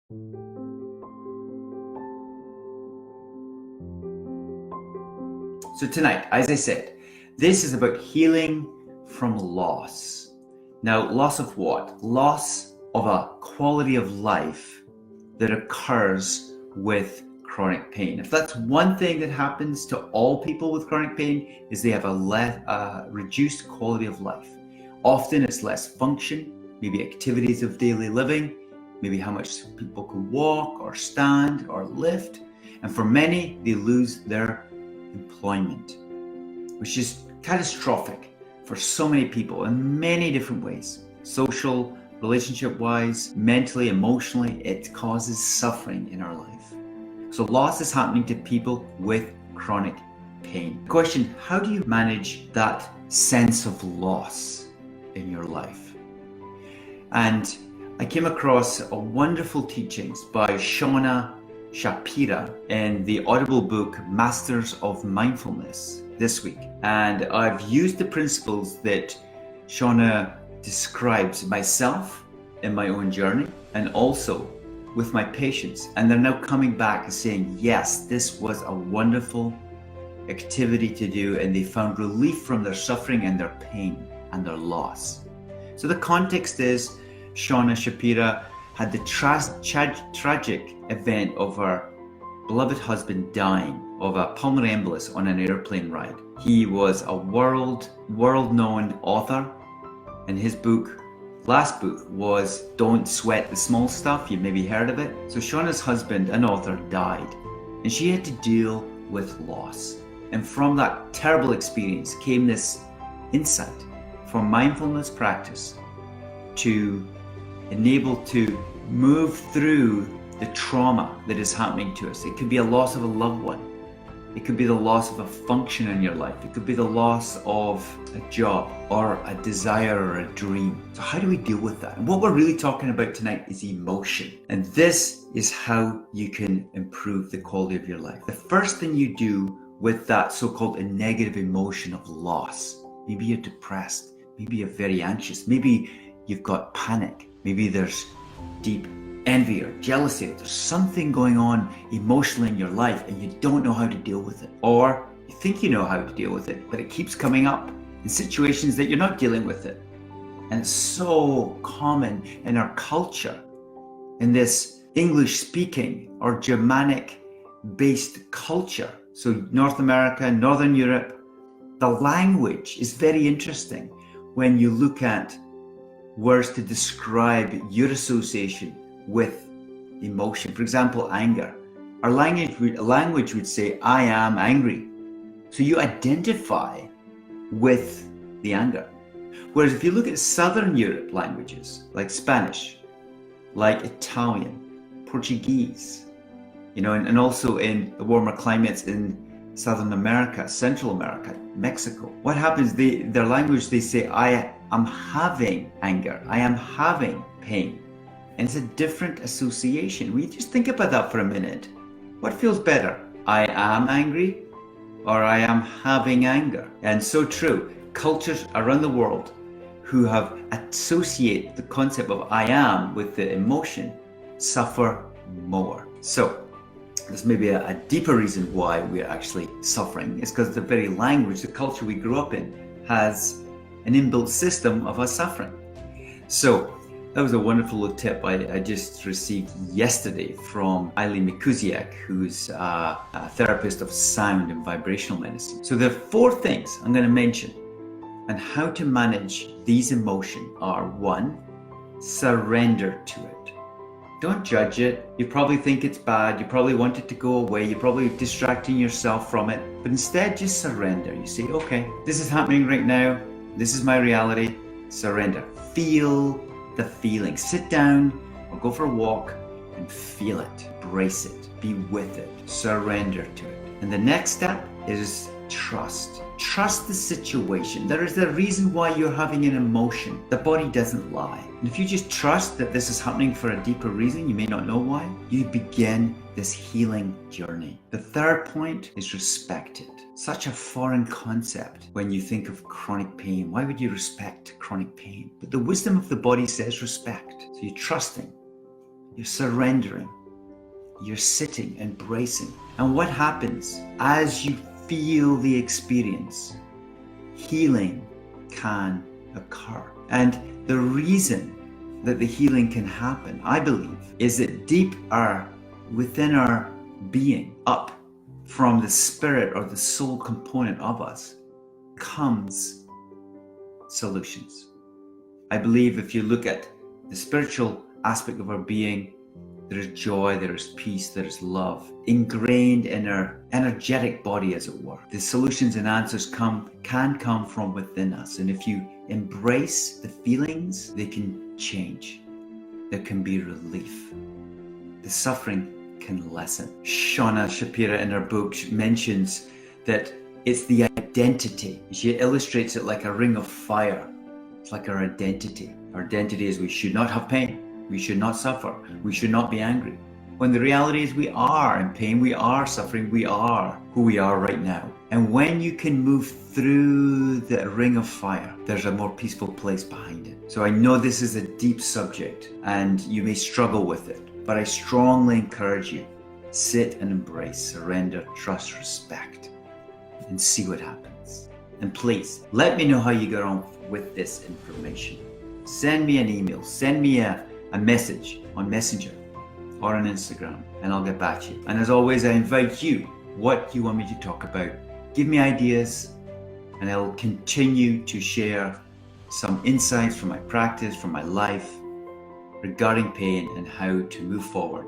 So tonight, as I said, this is about healing from loss. Now, loss of what? Loss of a quality of life that occurs with chronic pain. If that's one thing that happens to all people with chronic pain, is they have a reduced quality of life. Often it's less function, maybe activities of daily living, maybe how much people can walk or stand or lift. And for many, they lose their employment, which is catastrophic for so many people in many different ways. Social, relationship-wise, mentally, emotionally, it causes suffering in our life. So loss is happening to people with chronic pain. The question, how do you manage that sense of loss in your life? And I came across a wonderful teachings by Shauna Shapira in the Audible book Masters of Mindfulness this week. And I've used the principles that Shauna describes myself in my own journey and also with my patients. And they're now coming back and saying, yes, this was a wonderful activity to do, and they found relief from their suffering and their pain and their loss. So the context is Shauna Shapira had the tragic event of her beloved husband dying of a pulmonary embolus on an airplane ride. He was a world-known author, and his last book was Don't Sweat the Small Stuff. You maybe heard of it. So Shauna's husband, an author, died, and she had to deal with loss. And from that terrible experience came this insight from mindfulness practice to enable to move through the trauma that is happening to us. It could be a loss of a loved one. It could be the loss of a function in your life. It could be the loss of a job or a desire or a dream. So how do we deal with that? And what we're really talking about tonight is emotion. And this is how you can improve the quality of your life. The first thing you do with that so-called a negative emotion of loss, maybe you're depressed, maybe you're very anxious, maybe you've got panic, maybe there's deep envy or jealousy, there's something going on emotionally in your life and you don't know how to deal with it. Or you think you know how to deal with it, but it keeps coming up in situations that you're not dealing with it. And it's so common in our culture, in this English speaking or Germanic based culture. So North America, Northern Europe, the language is very interesting when you look at words to describe your association with emotion. For example, anger. Our language would say, I am angry. So you identify with the anger. Whereas if you look at Southern Europe languages, like Spanish, like Italian, Portuguese, and also in the warmer climates in Southern America, Central America, Mexico, what happens, their language, they say, I am having anger, I am having pain. And it's a different association. We just think about that for a minute. What feels better? I am angry or I am having anger? And so true. Cultures around the world who have associated the concept of I am with the emotion suffer more. So there's maybe a deeper reason why we're actually suffering. It's because the very language, the culture we grew up in has an inbuilt system of us suffering. So that was a wonderful little tip I just received yesterday from Eileen Mikuziak, who's a therapist of sound and vibrational medicine. So the 4 things I'm going to mention and how to manage these emotions are: 1, surrender to it. Don't judge it. You probably think it's bad. You probably want it to go away. You're probably distracting yourself from it. But instead, just surrender. You say, okay, this is happening right now. This is my reality. Surrender. Feel the feeling. Sit down or go for a walk and feel it. Embrace it. Be with it. Surrender to it. And the next step is trust. Trust the situation. There is a reason why you're having an emotion. The body doesn't lie. And if you just trust that this is happening for a deeper reason, you may not know why, you begin this healing journey. The third point is respect it. Such a foreign concept when you think of chronic pain. Why would you respect chronic pain? But the wisdom of the body says respect. So you're trusting. You're surrendering. You're sitting, embracing. And what happens as you feel the experience? Healing can occur. And the reason that the healing can happen, I believe, is that deep within our being, up from the spirit or the soul component of us, comes solutions. I believe if you look at the spiritual aspect of our being, there is joy, there is peace, there is love ingrained in our energetic body, as it were. The solutions and answers can come from within us. And if you embrace the feelings, they can change. There can be relief. The suffering can lessen. Shauna Shapira in her book mentions that it's the identity. She illustrates it like a ring of fire. It's like our identity. Our identity is we should not have pain. We should not suffer. We should not be angry. When the reality is we are in pain, we are suffering, we are who we are right now. And when you can move through the ring of fire, there's a more peaceful place behind it. So I know this is a deep subject and you may struggle with it, but I strongly encourage you, sit and embrace, surrender, trust, respect, and see what happens. And please, let me know how you get on with this information. Send me an email, send me a message on Messenger or on Instagram, and I'll get back to you. And as always, I invite you, what you want me to talk about. Give me ideas, and I'll continue to share some insights from my practice, from my life, regarding pain and how to move forward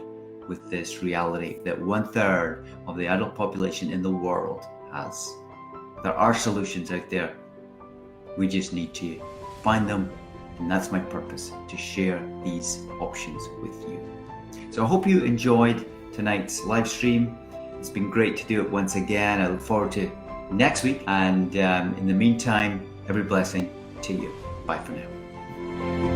with this reality that 1/3 of the adult population in the world has. There are solutions out there. We just need to find them. And that's my purpose, to share these options with you. So I hope you enjoyed tonight's live stream. It's been great to do it once again. I look forward to next week. And in the meantime, every blessing to you. Bye for now.